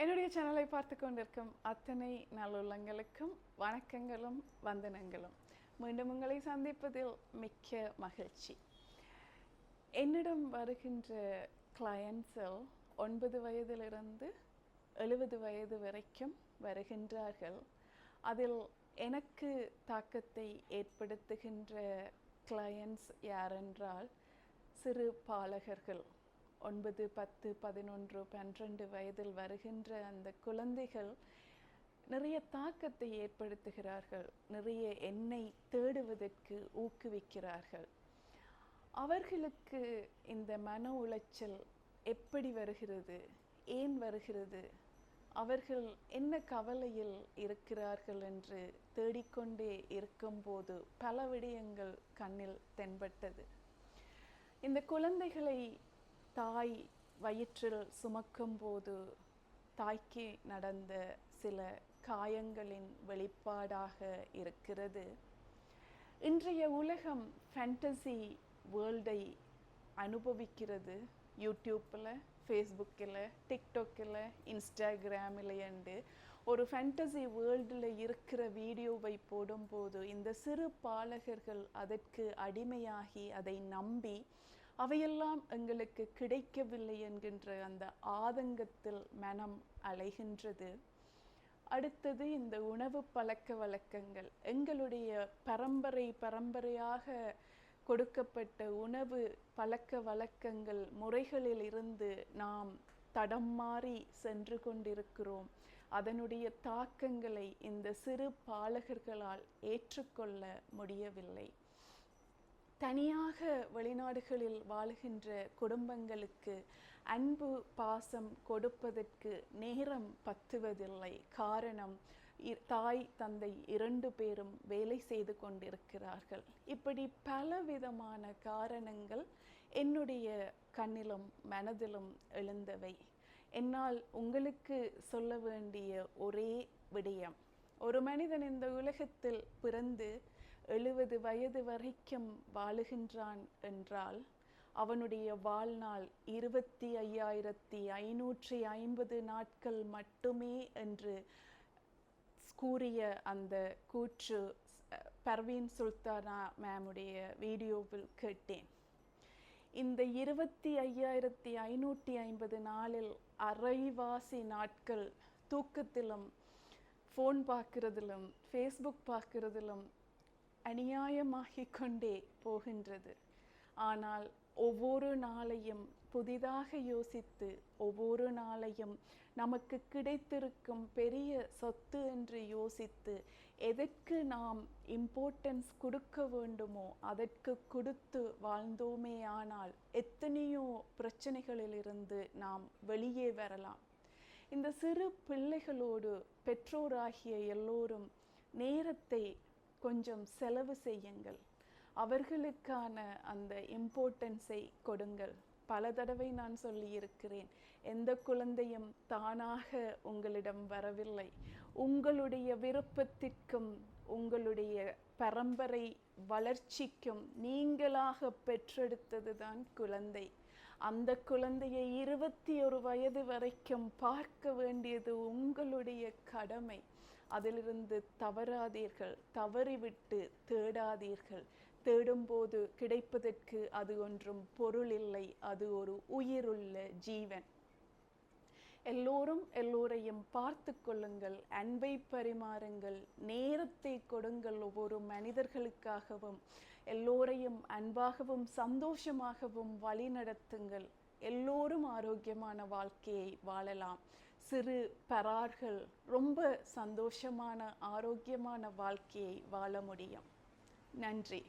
என்னுடைய சேனலை பார்த்து கொண்டிருக்கும் அத்தனை நல்லுள்ளங்களுக்கும் வணக்கங்களும் வந்தனங்களும். மீண்டும் உங்களை சந்திப்பதில் மிக்க மகிழ்ச்சி. என்னிடம் வருகின்ற கிளையன்ட்ஸில் 9 வயதிலிருந்து 70 வயது வரைக்கும் வருகின்றார்கள். அதில் எனக்கு தாக்கத்தை ஏற்படுத்துகின்ற கிளையன்ட்ஸ் யாரென்றால் சிறு பாலகர்கள். 9, 10, 11, 12 வயதில் வருகின்ற அந்த குழந்தைகள் நிறைய தாக்கத்தை ஏற்படுத்துகிறார்கள். நிறைய என்னை தேடுவதற்கு ஊக்குவிக்கிறார்கள். அவர்களுக்கு இந்த மன உளைச்சல் எப்படி வருகிறது, ஏன் வருகிறது, அவர்கள் என்ன கவலையில் இருக்கிறார்கள் என்று தேடிக்கொண்டே இருக்கும்போது பல விடயங்கள் கண்ணில் தென்பட்டது. இந்த குழந்தைகளை தாய் வயிற்றில் சுமக்கும்போது தாய்க்கு நடந்த சில காயங்களின் வெளிப்பாடாக இருக்கிறது. இன்றைய உலகம் ஃபேண்டசி வேர்ல்டை அனுபவிக்கிறது. யூடியூப்பில், ஃபேஸ்புக்கில், டிக்டாக்கில், இன்ஸ்டாகிராமில் என்று ஒரு ஃபேண்டசி வேர்ல்டில் இருக்கிற வீடியோவை போடும்போது இந்த சிறு பாலகர்கள் அதற்கு அடிமையாகி அதை நம்பி அவையெல்லாம் எங்களுக்கு கிடைக்கவில்லை என்கின்ற அந்த ஆதங்கத்தில் மனம் அலைகின்றது. அடுத்தது இந்த உணவு பழக்க வழக்கங்கள். எங்களுடைய பரம்பரையாக கொடுக்கப்பட்ட உணவு பழக்க வழக்கங்கள் முறைகளில் இருந்து நாம் தடம் மாறி சென்று கொண்டிருக்கிறோம். அதனுடைய தாக்கங்களை இந்த சிறு பாலகர்களால் ஏற்றுக்கொள்ள முடியவில்லை. தனியாக வெளிநாடுகளில் வாழுகின்ற குடும்பங்களுக்கு அன்பு பாசம் கொடுப்பதற்கு நேரம் பத்துவதில்லை. காரணம், தாய் தந்தை 2 பேரும் வேலை செய்து கொண்டிருக்கிறார்கள். இப்படி பலவிதமான காரணங்கள் என்னுடைய கண்ணிலும் மனதிலும் எழுந்தவை. என்னால் உங்களுக்கு சொல்ல வேண்டிய ஒரே விடயம், ஒரு மனிதன் இந்த உலகத்தில் பிறந்து 70 வயது வரைக்கும் வாழுகின்றான் என்றால் அவனுடைய வாழ்நாள் 25,550 நாட்கள் மட்டுமே என்று கூறிய அந்த கூற்று பர்வீன் சுல்தானா மேமுடைய வீடியோவில் கேட்டேன். இந்த 25,550 நாளில் அரைவாசி நாட்கள் தூக்கத்திலும், ஃபோன் பார்க்கிறதிலும், ஃபேஸ்புக் பார்க்கிறதிலும் அநியாயமாகிக் கொண்டே போகின்றது. ஆனால் ஒவ்வொரு நாளையும் புதிதாக யோசித்து, ஒவ்வொரு நாளையும் நமக்கு கிடைத்திருக்கும் பெரிய சொத்து என்று யோசித்து, எதற்கு நாம் இம்பார்ட்டன்ஸ் கொடுக்க வேண்டுமோ அதற்கு கொடுத்து வாழ்ந்தோமே ஆனால் எத்தனையோ பிரச்சனைகளிலிருந்து நாம் வெளியே வரலாம். இந்த சிறு பிள்ளைகளோடு பெற்றோராகிய எல்லோரும் நேரத்தை கொஞ்சம் செலவு செய்யுங்கள். அவர்களுக்கான அந்த இம்பார்ட்டன்ஸை கொடுங்கள். பல தடவை நான் சொல்லியிருக்கிறேன், எந்த குழந்தையும் தானாக உங்களிடம் வரவில்லை. உங்களுடைய விருப்பத்திற்கும் உங்களுடைய பரம்பரை வளர்ச்சிக்கும் நீங்களாக பெற்றெடுத்தது தான் குழந்தை. அந்த குழந்தையை 21 வயது வரைக்கும் பார்க்க வேண்டியது உங்களுடைய கடமை. அதிலிருந்து தவறாதீர்கள், தவறிவிட்டு தேடாதீர்கள். தேடும்போது கிடைப்பதற்கு அது ஒன்றும் பொருள் இல்லை, அது ஒரு உயிருள்ள ஜீவன். எல்லோரையும் பார்த்து கொள்ளுங்கள், அன்பை பரிமாறுங்கள், நேரத்தை கொடுங்கள். ஒவ்வொரு மனிதர்களுக்காகவும் எல்லோரையும் அன்பாகவும் சந்தோஷமாகவும் வழி நடத்துங்கள். எல்லோரும் ஆரோக்கியமான வாழ்க்கையை வாழலாம். சிறு பரார்கள் ரொம்ப சந்தோஷமான ஆரோக்கியமான வாழ்க்கையை வாழ முடியும். நன்றி.